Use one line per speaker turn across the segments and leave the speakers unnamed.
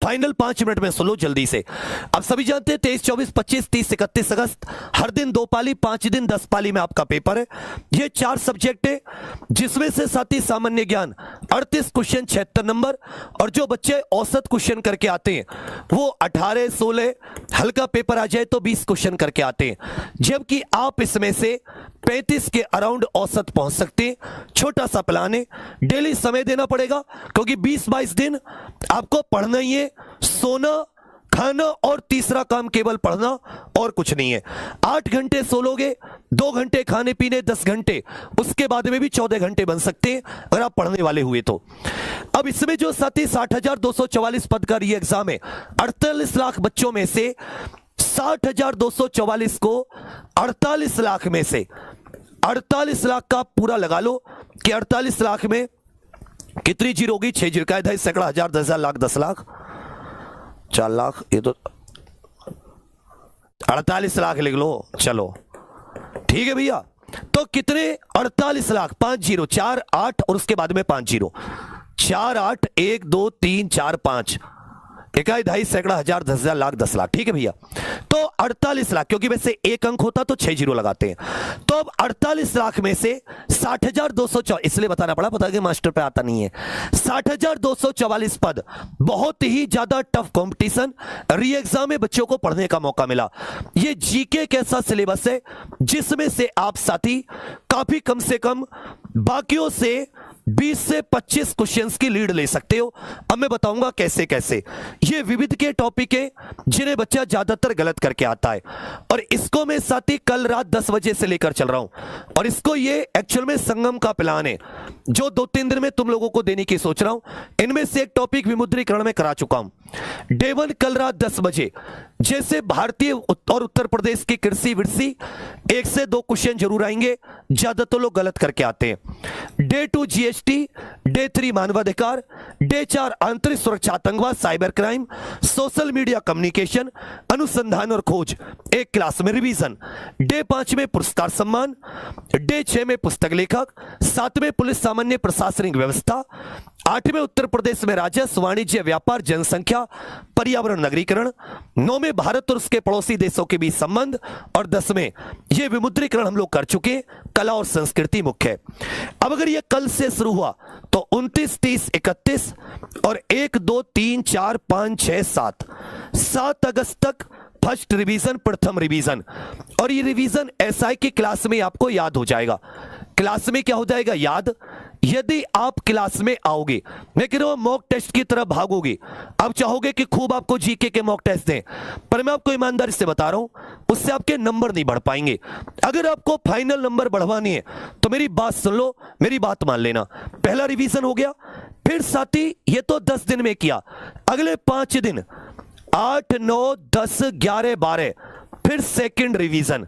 Final 5 minute में सुन लो जल्दी से। अब सभी जानते हैं 23, 24, 25, 30, 31 अगस्त हर दिन 2 पाली, 5 दिन 10 पाली में आपका पेपर है। ये 4 सब्जेक्ट है, जिसमें से साथी सामान्य ज्ञान 38 क्वेश्चन 76 नंबर, और जो बच्चे औसत क्वेश्चन करके आते हैं वो 18, 16, हल्का पेपर आ जाए तो 20 क्वेश्चन करके आते हैं, जबकि आप इसमें से 35 के अराउंड औसत पहुंच सकते हैं। छोटा सा प्लान है, डेली समय देना पड़ेगा क्योंकि 20-22 दिन आपको पढ़ना ही है, सोना, खाना और तीसरा काम केवल पढ़ना और कुछ नहीं है। 8 घंटे सो लोगे, 2 घंटे खाने पीने, 10 घंटे, उसके बाद में भी 14 घंटे बन सकते हैं अगर आप पढ़ने वाले हुए तो। अब इसमें जो साथी 60,244 पद का री एग्जाम है, 48 लाख बच्चों में से 60,244 को 48 लाख में से 48 लाख का पूरा लगा लो कि 48 लाख में कितनी जीरो होगी? 6 जीरो का 2.5 सैकड़ा, 1000, 10,000, लाख, 10 लाख, 4 लाख, ये तो 48 लाख लिख लो। चलो ठीक है भैया, तो कितने? 48 लाख, 5 जीरो, 4 8 और उसके बाद में 5 जीरो, 4 8 1 2 3 4 5, 1 2 सैकड़ा, 1000, 10,000, लाख, 10 लाख। ठीक है भैया, तो 48 लाख, क्योंकि वैसे एक अंक होता तो 6 जीरो लगाते हैं, तो अब 48 लाख में से 60,244, इसलिए बताना पड़ा, पता कि मास्टर पे आता नहीं है, 60,244 पद, बहुत ही ज्यादा टफ कंपटीशन, री एग्जाम में बच्चों को पढ़ने का मौका मिला। ये जीके कैसा सिलेबस है जिसमें से आप साथी काफी कम से कम बाकियों से 20 से 25 क्वेश्चंस की लीड ले सकते हो। अब मैं बताऊंगा कैसे कैसे। ये विविध के टॉपिक है जिन्हें बच्चा ज्यादातर गलत करके आता है, और इसको मैं साथी कल रात 10 बजे से लेकर चल रहा हूं, और इसको ये एक्चुअल में संगम का प्लान है जो 2-3 दिन में तुम लोगों को देने की सोच रहा हूं। इनमें से एक टॉपिक विमुद्रीकरण में करा चुका हूं। डे 1 कल रात 10 बजे, जैसे भारतीय और उत्तर प्रदेश की कृषि विरसी 1 से 2 क्वेश्चन जरूर आएंगे, ज्यादातर लोग गलत करके आते हैं। डे 2 जीएसटी, डे 3 मानवाधिकार, डे 4 आंतरिक सुरक्षा, आतंकवाद, cyber crime, social media communication, अनुसंधान और खोज, एक क्लास में रिवीजन, डे 5 में पुरस्कार सम्मान, डे 6 में पुस्तक लेखक, 7 में पुलिस सामान्य प्रशासनिक व्यवस्था, 8 में उत्तर प्रदेश में राजस्व, वाणिज्य, व्यापार, जनसंख्या, पर्यावरण, नगरीकरण, 9 में भारत और उसके पड़ोसी देशों के बीच संबंध, और 10 में ये विमुद्रीकरण हम लोग कर चुके, कला और संस्कृति मुख्य है। अब अगर ये कल से शुरू हुआ तो 29, 30, 31 और 1 2 3 4 5 6 7 अगस्त तक फर्स्ट रिवीजन, प्रथम रिवीजन, और ये रिवीजन एसआई की क्लास में आपको याद हो जाएगा। क्लास में क्या हो जाएगा? याद। यदि आप क्लास में आओगे, मैं कह रहा हूं मॉक टेस्ट की तरफ भागोगे, आप चाहोगे कि खूब आपको जीके के मॉक टेस्ट दें, पर मैं आपको ईमानदारी से बता रहा हूं उससे आपके नंबर नहीं बढ़ पाएंगे। अगर आपको फाइनल नंबर बढ़वाने हैं तो मेरी बात सुन लो, मेरी बात मान लेना। पहला रिवीजन हो गया, फिर साथी ये तो 10 दिन में किया, अगले 5 दिन 8 9 10 11 12 फिर सेकंड रिवीजन।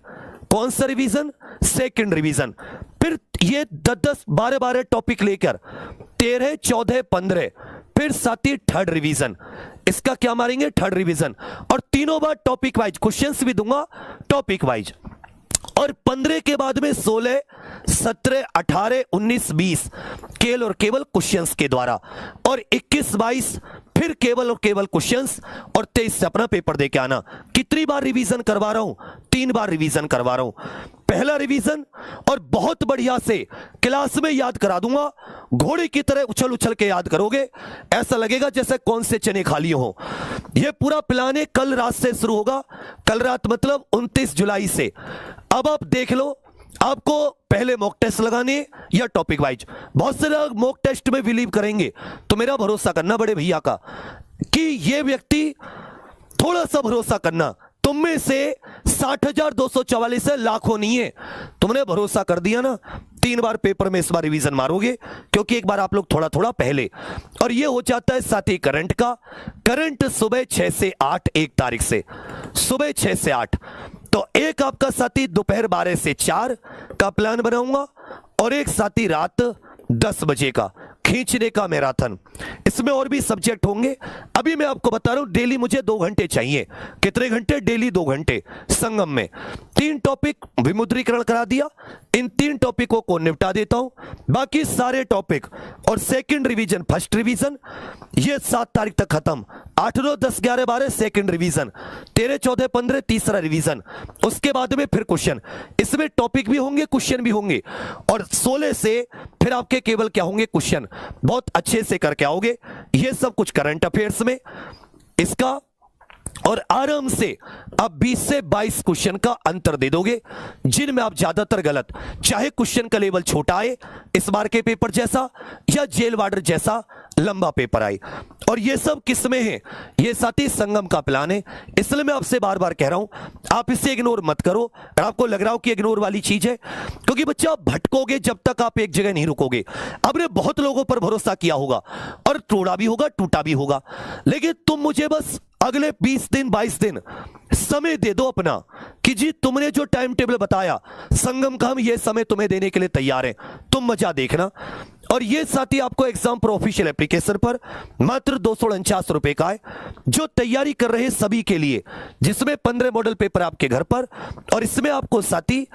कौन सा रिवीजन? Second revision. फिर ये 10 12 टॉपिक लेकर 13 14 15 फिर साथी थर्ड रिवीजन। इसका क्या मारेंगे? Third revision. और तीनों बार टॉपिक वाइज क्वेश्चंस भी दूंगा, टॉपिक वाइज। और 15 के बाद में 16 17 18 19 20 केवल और केवल क्वेश्चंस के द्वारा, और 21 22 फिर केवल और केवल क्वेश्चंस, और 23 से अपना पेपर दे के आना। कितनी बार रिवीजन करवा रहा हूं? 3 बार रिवीजन करवा रहा हूं। पहला रिवीजन और बहुत बढ़िया से क्लास में याद करा दूंगा, घोड़े की तरह उछल उछल के याद करोगे, ऐसा लगेगा जैसे कौन से चने खा लिए हो। यह पूरा प्लान है, कल रात से शुरू होगा, कल रात मतलब 29 जुलाई से। अब आप देख लो, आपको पहले मॉक टेस्ट लगाने या टॉपिक वाइज। बहुत से लोग मॉक टेस्ट में बिलीव करेंगे, तो मेरा भरोसा करना बड़े भैया का कि ये व्यक्ति, थोड़ा सा भरोसा करना, तुम में से 60,244 है, लाखों नहीं है। तुमने भरोसा कर दिया ना, 3 बार पेपर में इस बार रिवीजन मारोगे, क्योंकि एक बार आप लोग थोड़ा थोड़ा पहले। और ये हो जाता है साथी करंट का। करंट सुबह 6 से 8, 1 तारीख से सुबह 6 से 8। तो एक आपका साथी दोपहर 12 से 4 का प्लान बनाऊंगा, और एक साथी रात 10 बजे का खींचने का मैराथन। इसमें और भी सब्जेक्ट होंगे। अभी मैं आपको बता रहा हूं डेली मुझे 2 घंटे चाहिए। कितने घंटे? डेली 2 घंटे। संगम में 3 टॉपिक विमुद्रीकरण करा दिया, इन 3 टॉपिकों को निपटा देता हूं। बाकी सारे टॉपिक और सेकंड रिवीजन, फर्स्ट रिवीजन ये 7 तारीख तक खत्म। 8, 9, 10, 11, 12 सेकंड रिवीजन, 13, 14, 15 तीसरा रिवीजन, उसके बाद में फिर क्वेश्चन। इसमें टॉपिक भी होंगे, क्वेश्चन भी होंगे, और 16 से फिर आपके केवल क्या होंगे? क्वेश्चन। बहुत अच्छे से करके आओगे ये सब कुछ करंट अफेयर्स में इसका, और आराम से आप 20 से 22 क्वेश्चन का अंतर दे दोगे, जिनमें आप ज्यादातर गलत, चाहे क्वेश्चन का लेवल छोटा आए इस बार के पेपर जैसा, या जेल वार्डर जैसा लंबा पेपर आए। और ये सब किस में है? ये साथी संगम का प्लान है। इसलिए मैं आपसे बार बार कह रहा हूं आप इसे इग्नोर मत करो। और आपको लग रहा हो कि इग्नोर वाली चीज है, क्योंकि बच्चा आप भटकोगे जब तक आप एक जगह नहीं रुकोगे। आपने बहुत लोगों पर भरोसा किया होगा, और तोड़ा भी होगा, टूटा भी होगा, लेकिन तुम मुझे बस अगले 20 दिन 22 दिन समय दे दो अपना, कि जी तुमने जो टाइम टेबल बताया संगम का, हम ये समय तुम्हें देने के लिए तैयार हैं, तुम मजा देखना। और ये साथी आपको एग्जाम प्रो ऑफिशियल एप्लीकेशन पर मात्र 249 रुपए का है, जो तैयारी कर रहे सभी के लिए, जिसमें 15 मॉडल पेपर आपके घर पर, और इसमें आपको साथी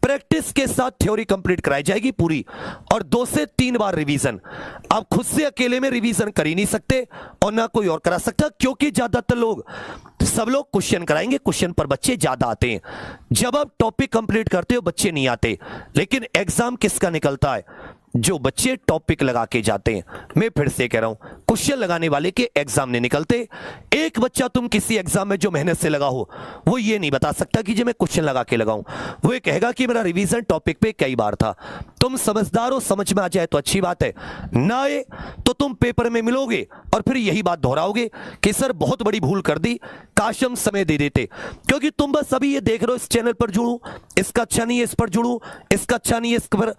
प्रैक्टिस के साथ थ्योरी कंप्लीट कराई जाएगी पूरी, और 2 से 3 बार रिवीजन। आप खुद से अकेले में रिवीजन कर ही नहीं सकते, और ना कोई और करा सकता, क्योंकि ज्यादातर लोग, सब लोग क्वेश्चन कराएंगे, क्वेश्चन पर बच्चे ज्यादा आते हैं। जब आप टॉपिक कंप्लीट करते हो बच्चे नहीं आते, लेकिन एग्जाम किसका निकलता है? जो बच्चे टॉपिक लगा के जाते हैं। मैं फिर से कह रहा हूं, क्वेश्चन लगाने वाले के एग्जाम नहीं निकलते। एक बच्चा तुम किसी एग्जाम में जो मेहनत से लगा हो, वो ये नहीं बता सकता कि जो मैं क्वेश्चन लगा के लगाऊं, वो ये कहेगा कि मेरा रिवीजन टॉपिक पे कई बार था। तुम समझदार हो, समझ में आ जाए तो अच्छी बात है, ना आए तो तुम पेपर में मिलोगे और फिर यही बात दोहराओगे कि सर बहुत बड़ी भूल कर दी, काश हम समय दे देते। क्योंकि तुम बस अभी ये देख रहे हो इस चैनल पर जुड़ूं, इसका अच्छा नहीं है इस पर जुड़ूं, इसका अच्छा नहीं है इस पर,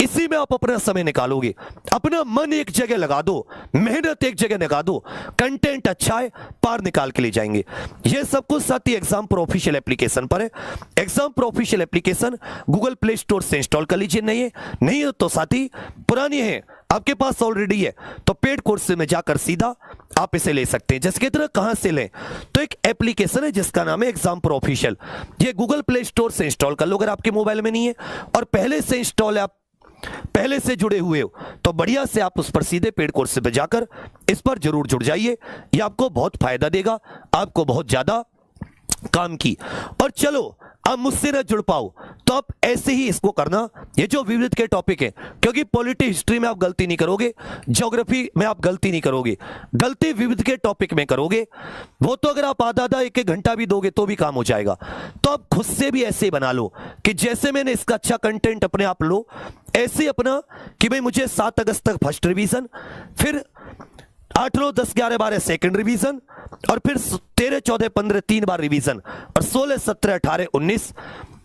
इसी में आप अपना समय निकालोगे। अपना मन एक जगह लगा दो, मेहनत एक जगह लगा दो, कंटेंट अच्छा है, पार निकाल के ले जाएंगे। ये सब कुछ साथ ही एग्जाम प्रो ऑफिशियल एप्लीकेशन पर है। Exam pro official application Google play store से इंस्टॉल कर लीजिए। नहीं है तो साथी पुरानी है, आपके पास ऑलरेडी है तो पेड कोर्स में जाकर सीधा आप इसे ले सकते हैं। जिसकी तरह कहां से लें? तो एक एप्लीकेशन है जिसका नाम है एग्जाम प्रो ऑफिशियल। ये गूगल प्ले स्टोर से इंस्टॉल कर लो अगर आपके मोबाइल में नहीं है, और पहले से इंस्टॉल है, आप पहले से जुड़े हुए हो तो बढ़िया से आप उस पर सीधे पेड कोर्स पे जाकर इस पर जरूर जुड़ जाइए। ये आपको बहुत फायदा देगा, आपको बहुत ज्यादा काम की। और चलो आप मुझसे ना जुड़ पाओ तो आप ऐसे ही इसको करना, ये जो विविध के टॉपिक है, क्योंकि पॉलिटी हिस्ट्री में आप गलती नहीं करोगे, ज्योग्राफी में आप गलती नहीं करोगे, गलती विविध के टॉपिक में करोगे। वो तो अगर आप आधा 1-1 घंटा भी दोगे तो भी काम हो जाएगा। तो आप खुद से भी ऐसे बना लो कि जैसे मैंने इसका अच्छा कंटेंट अपने आप लो, ऐसे अपना कि भाई मुझे 7 अगस्त तक फर्स्ट रिवीजन, फिर 8, 9, 10, 11, 12 सेकंड रिवीजन, और फिर 13, 14, 15 3 बार रिवीजन, और 16, 17, 18, 19,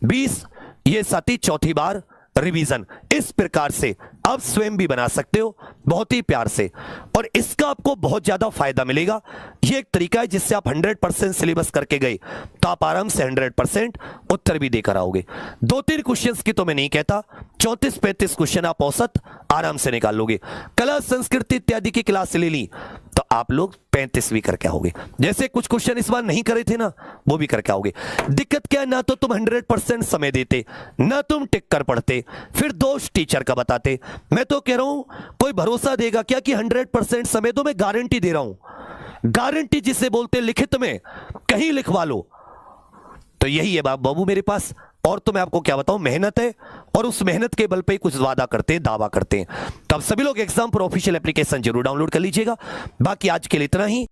20 ये साथी चौथी बार रिवीजन। इस प्रकार से आप स्वयं भी बना सकते हो बहुत ही प्यार से, और इसका आपको बहुत ज्यादा फायदा मिलेगा। ये एक तरीका है जिससे आप 100% सिलेबस करके गए तो आप आराम से 100% उत्तर भी देकर आओगे। 2-3 क्वेश्चंस की तो मैं नहीं कहता, 34-35 क्वेश्चन आप औसत आराम से निकाल लोगे। कला संस्कृति इत्यादि की क्लास ले ली तो आप लोग 35 भी करके आओगे। जैसे कुछ क्वेश्चन इस बार नहीं करे थे ना, वो भी करके आओगे। दिक्कत क्या है, ना तो तुम 100% समय देते, ना तुम टिक कर पढ़ते, फिर दोष टीचर का बताते। मैं तो कह रहा हूं कोई भरोसा देगा क्या कि 100% समय दो? मैं गारंटी दे रहा हूं, गारंटी जिसे बोलते लिखित में कहीं लिखवा लो। तो यही है बाबू मेरे पास, और तो मैं आपको क्या बताऊं, मेहनत है, और उस मेहनत के बल पे ही कुछ वादा करते हैं, दावा करते हैं। तो आप सभी लोग एग्जाम प्रो ऑफिशियल एप्लीकेशन जरूर डाउनलोड कर लीजिएगा। बाकी आज के लिए इतना ही।